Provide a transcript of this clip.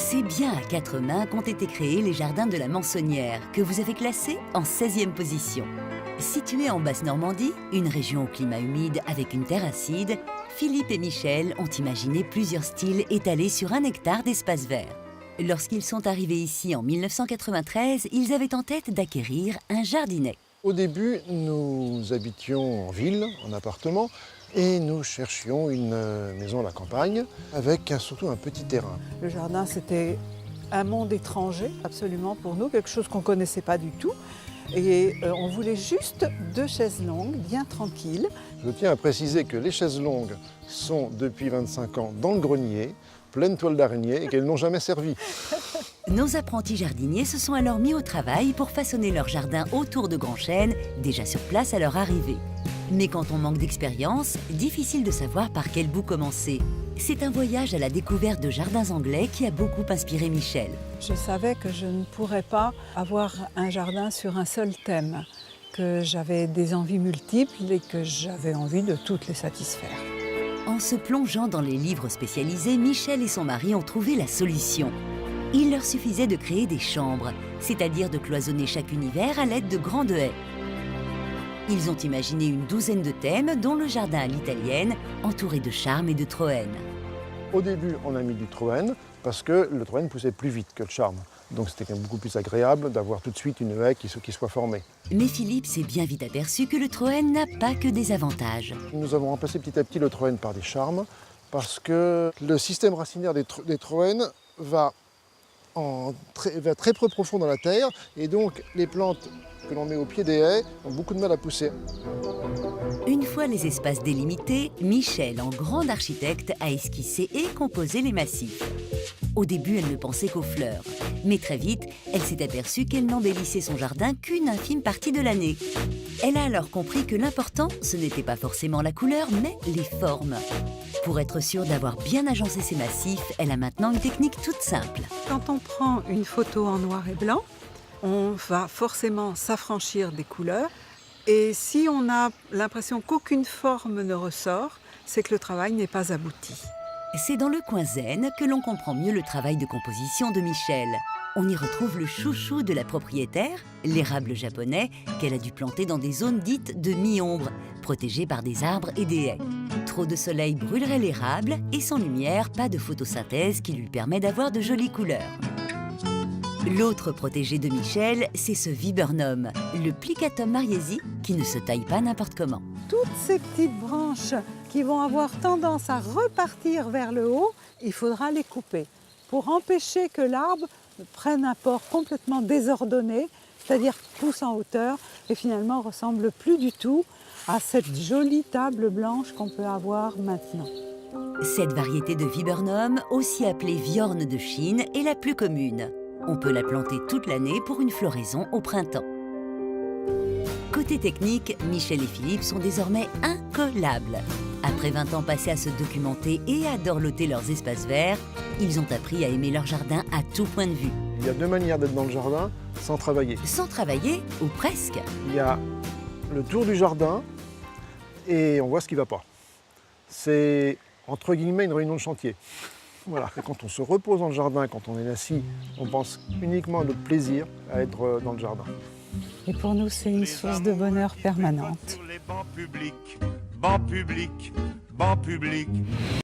C'est bien à 4 mains qu'ont été créés les jardins de la Mançonnière, que vous avez classés en 16e position. Situés en Basse-Normandie, une région au climat humide avec une terre acide, Philippe et Michel ont imaginé plusieurs styles étalés sur 1 hectare d'espace vert. Lorsqu'ils sont arrivés ici en 1993, ils avaient en tête d'acquérir un jardinet. Au début, nous habitions en ville, en appartement, et nous cherchions une maison à la campagne avec surtout un petit terrain. Le jardin, c'était un monde étranger, absolument pour nous, quelque chose qu'on ne connaissait pas du tout. Et on voulait juste 2 chaises longues, bien tranquilles. Je tiens à préciser que les chaises longues sont depuis 25 ans dans le grenier, pleines toiles d'araignée, et qu'elles n'ont jamais servi. Nos apprentis jardiniers se sont alors mis au travail pour façonner leur jardin autour de grands chênes, déjà sur place à leur arrivée. Mais quand on manque d'expérience, difficile de savoir par quel bout commencer. C'est un voyage à la découverte de jardins anglais qui a beaucoup inspiré Michel. Je savais que je ne pourrais pas avoir un jardin sur un seul thème, que j'avais des envies multiples et que j'avais envie de toutes les satisfaire. En se plongeant dans les livres spécialisés, Michel et son mari ont trouvé la solution. Il leur suffisait de créer des chambres, c'est-à-dire de cloisonner chaque univers à l'aide de grandes haies. Ils ont imaginé une 12aine de thèmes, dont le jardin à l'italienne, entouré de charme et de troène. Au début, on a mis du troène parce que le troène poussait plus vite que le charme. Donc c'était quand même beaucoup plus agréable d'avoir tout de suite une haie qui soit formée. Mais Philippe s'est bien vite aperçu que le troène n'a pas que des avantages. Nous avons remplacé petit à petit le troène par des charmes parce que le système racinaire des troènes va très profond dans la terre et donc les plantes que l'on met au pied des haies ont beaucoup de mal à pousser. Une fois les espaces délimités, Michel, en grande architecte, a esquissé et composé les massifs. Au début, elle ne pensait qu'aux fleurs. Mais très vite, elle s'est aperçue qu'elle n'embellissait son jardin qu'une infime partie de l'année. Elle a alors compris que l'important, ce n'était pas forcément la couleur, mais les formes. Pour être sûre d'avoir bien agencé ses massifs, elle a maintenant une technique toute simple. Quand on prend une photo en noir et blanc, on va forcément s'affranchir des couleurs. Et si on a l'impression qu'aucune forme ne ressort, c'est que le travail n'est pas abouti. C'est dans le coin zen que l'on comprend mieux le travail de composition de Michel. On y retrouve le chouchou de la propriétaire, l'érable japonais, qu'elle a dû planter dans des zones dites de mi-ombre, protégées par des arbres et des haies. Trop de soleil brûlerait l'érable et sans lumière, pas de photosynthèse qui lui permet d'avoir de jolies couleurs. L'autre protégé de Michel, c'est ce viburnum, le Plicatum mariesi, qui ne se taille pas n'importe comment. Toutes ces petites branches qui vont avoir tendance à repartir vers le haut, il faudra les couper pour empêcher que l'arbre prenne un port complètement désordonné, c'est-à-dire pousse en hauteur et finalement ressemble plus du tout à cette jolie table blanche qu'on peut avoir maintenant. Cette variété de viburnum, aussi appelée viorne de Chine, est la plus commune. On peut la planter toute l'année pour une floraison au printemps. Côté technique, Michel et Philippe sont désormais incollables. Après 20 ans passés à se documenter et à dorloter leurs espaces verts, ils ont appris à aimer leur jardin à tout point de vue. Il y a 2 manières d'être dans le jardin sans travailler. Sans travailler, ou presque. Il y a le tour du jardin et on voit ce qui ne va pas. C'est entre guillemets une réunion de chantier. Voilà. Et quand on se repose dans le jardin, quand on est assis, on pense uniquement à notre plaisir à être dans le jardin. Et pour nous, c'est une source de bonheur permanente. Bancs publics, bancs publics, bancs publics.